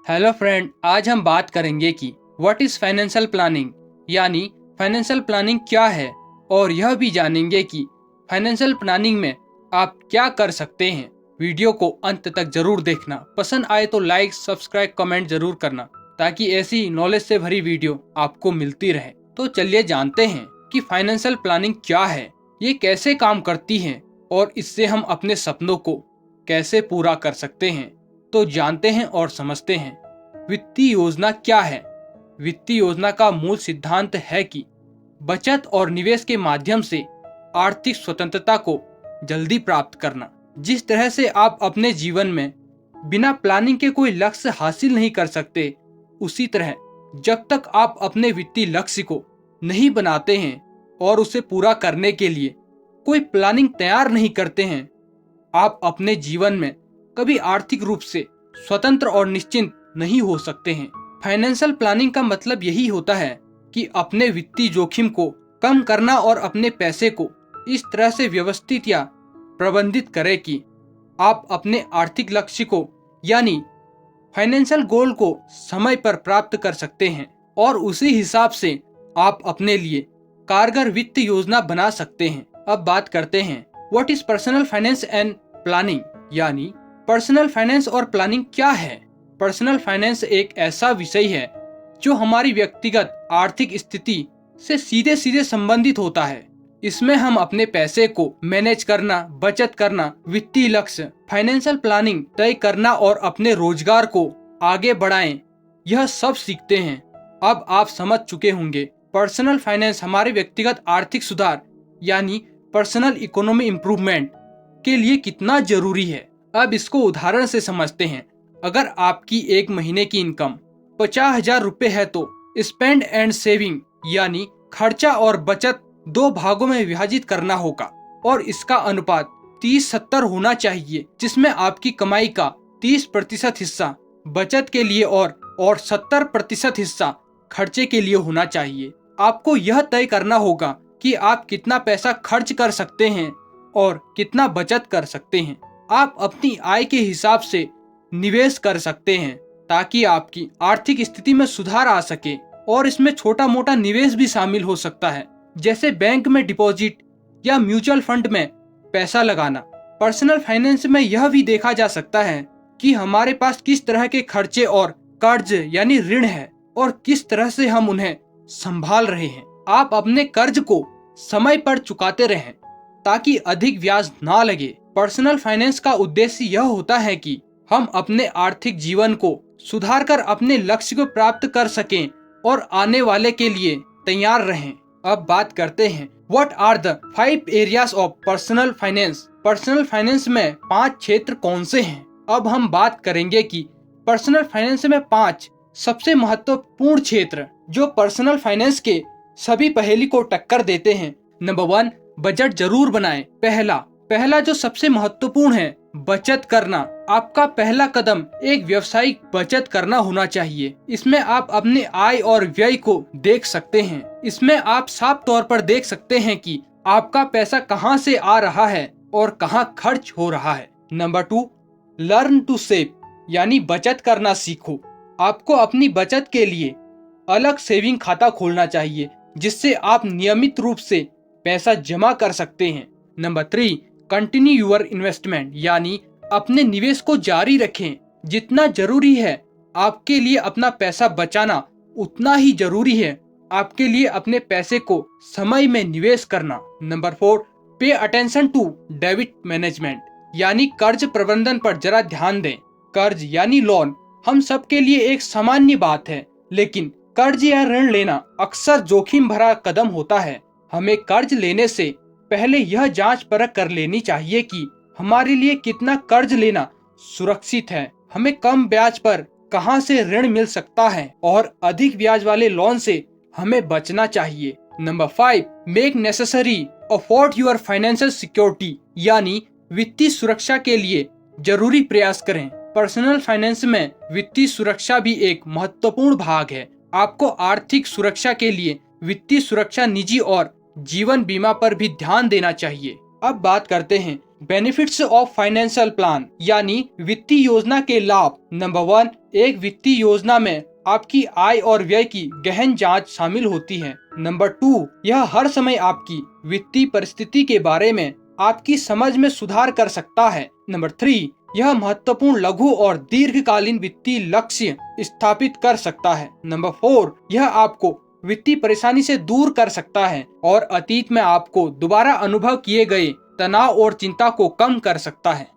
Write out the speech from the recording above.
Hello friend, आज हम बात करेंगे कि व्हाट इज फाइनेंशियल प्लानिंग यानी फाइनेंशियल प्लानिंग क्या है, और यह भी जानेंगे कि फाइनेंशियल प्लानिंग में आप क्या कर सकते हैं। वीडियो को अंत तक जरूर देखना। पसंद आए तो लाइक, सब्सक्राइब, कमेंट जरूर करना ताकि ऐसी नॉलेज से भरी वीडियो आपको मिलती रहे। तो चलिए जानते हैं कि फाइनेंशियल प्लानिंग क्या है, ये कैसे काम करती है और इससे हम अपने सपनों को कैसे पूरा कर सकते हैं। तो जानते हैं और समझते हैं। वित्तीय योजना क्या है? वित्तीय योजना का मूल सिद्धांत है कि बचत और निवेश के माध्यम से आर्थिक स्वतंत्रता को जल्दी प्राप्त करना। जिस तरह से आप अपने जीवन में बिना प्लानिंग के कोई लक्ष्य हासिल नहीं कर सकते, उसी तरह जब तक आप अपने वित्तीय लक्ष्य को नहीं बनाते हैं और उसे पूरा करने के लिए कोई प्लानिंग तैयार नहीं करते हैं, आप अपने जीवन में कभी आर्थिक रूप से स्वतंत्र और निश्चिंत नहीं हो सकते हैं। फाइनेंशियल प्लानिंग का मतलब यही होता है कि अपने वित्तीय जोखिम को कम करना और अपने पैसे को इस तरह से व्यवस्थित या प्रबंधित करें कि आप अपने आर्थिक लक्ष्य को यानी फाइनेंशियल गोल को समय पर प्राप्त कर सकते हैं, और उसी हिसाब से आप अपने लिए कारगर वित्तीय योजना बना सकते हैं। अब बात करते हैं what is personal finance and planning यानी पर्सनल फाइनेंस और प्लानिंग क्या है। पर्सनल फाइनेंस एक ऐसा विषय है जो हमारी व्यक्तिगत आर्थिक स्थिति से सीधे सीधे संबंधित होता है। इसमें हम अपने पैसे को मैनेज करना, बचत करना, वित्तीय लक्ष्य, फाइनेंशियल प्लानिंग तय करना और अपने रोजगार को आगे बढ़ाएं, यह सब सीखते हैं। अब आप समझ चुके होंगे पर्सनल फाइनेंस हमारे व्यक्तिगत आर्थिक सुधार यानी पर्सनल इकोनॉमी इम्प्रूवमेंट के लिए कितना जरूरी है। अब इसको उदाहरण से समझते हैं। अगर आपकी एक महीने की इनकम 50,000 रुपए है तो स्पेंड एंड सेविंग यानी खर्चा और बचत दो भागों में विभाजित करना होगा, और इसका अनुपात 30-70 होना चाहिए, जिसमें आपकी कमाई का 30% हिस्सा बचत के लिए और 70% हिस्सा खर्चे के लिए होना चाहिए। आपको यह तय करना होगा कि आप कितना पैसा खर्च कर सकते हैं और कितना बचत कर सकते हैं। आप अपनी आय के हिसाब से निवेश कर सकते हैं ताकि आपकी आर्थिक स्थिति में सुधार आ सके, और इसमें छोटा मोटा निवेश भी शामिल हो सकता है, जैसे बैंक में डिपॉजिट या म्यूचुअल फंड में पैसा लगाना। पर्सनल फाइनेंस में यह भी देखा जा सकता है कि हमारे पास किस तरह के खर्चे और कर्ज यानी ऋण है और किस तरह से हम उन्हें संभाल रहे हैं। आप अपने कर्ज को समय पर चुकाते रहें ताकि अधिक ब्याज ना लगे। पर्सनल फाइनेंस का उद्देश्य यह होता है कि हम अपने आर्थिक जीवन को सुधार कर अपने लक्ष्य को प्राप्त कर सकें और आने वाले के लिए तैयार रहें। अब बात करते हैं what are the 5 areas of personal finance. Personal finance में 5 क्षेत्र कौन से हैं। अब हम बात करेंगे कि पर्सनल फाइनेंस में 5 सबसे महत्वपूर्ण क्षेत्र जो पर्सनल फाइनेंस के सभी पहेली को टक्कर देते हैं। नंबर 1, बजट जरूर बनाएं। पहला जो सबसे महत्वपूर्ण है, बचत करना। आपका पहला कदम एक व्यावसायिक बचत करना होना चाहिए। इसमें आप अपने आय और व्यय को देख सकते हैं। इसमें आप साफ तौर पर देख सकते हैं कि आपका पैसा कहां से आ रहा है और कहां खर्च हो रहा है। नंबर 2, लर्न टू सेव यानी बचत करना सीखो। आपको अपनी बचत के लिए अलग सेविंग खाता खोलना चाहिए, जिससे आप नियमित रूप से पैसा जमा कर सकते हैं। नंबर 3, कंटिन्यू यूर इन्वेस्टमेंट यानी अपने निवेश को जारी रखें। जितना जरूरी है आपके लिए अपना पैसा बचाना, उतना ही जरूरी है आपके लिए अपने पैसे को समय में निवेश करना। Number 4, pay attention to debit management यानी कर्ज प्रबंधन पर जरा ध्यान दें। कर्ज यानी लोन हम सब के लिए एक सामान्य बात है, लेकिन कर्ज या ऋण लेना अक्सर जोखिम भरा कदम होता है। हमें कर्ज लेने से पहले यह जांच परख कर लेनी चाहिए कि हमारे लिए कितना कर्ज लेना सुरक्षित है, हमें कम ब्याज पर कहां से ऋण मिल सकता है, और अधिक ब्याज वाले लोन से हमें बचना चाहिए। Number 5, make necessary afford your financial security यानी वित्तीय सुरक्षा के लिए जरूरी प्रयास करें। पर्सनल फाइनेंस में वित्तीय सुरक्षा भी एक महत्वपूर्ण भाग है। आपको आर्थिक सुरक्षा के लिए वित्तीय सुरक्षा, निजी और जीवन बीमा पर भी ध्यान देना चाहिए। अब बात करते हैं बेनिफिट्स ऑफ फाइनेंशियल प्लान यानी वित्तीय योजना के लाभ। नंबर 1, एक वित्तीय योजना में आपकी आय और व्यय की गहन जांच शामिल होती है। नंबर 2, यह हर समय आपकी वित्तीय परिस्थिति के बारे में आपकी समझ में सुधार कर सकता है। नंबर 3, यह महत्वपूर्ण लघु और दीर्घकालीन वित्तीय लक्ष्य स्थापित कर सकता है। नंबर 4, यह आपको वित्तीय परेशानी से दूर कर सकता है और अतीत में आपको दोबारा अनुभव किए गए तनाव और चिंता को कम कर सकता है।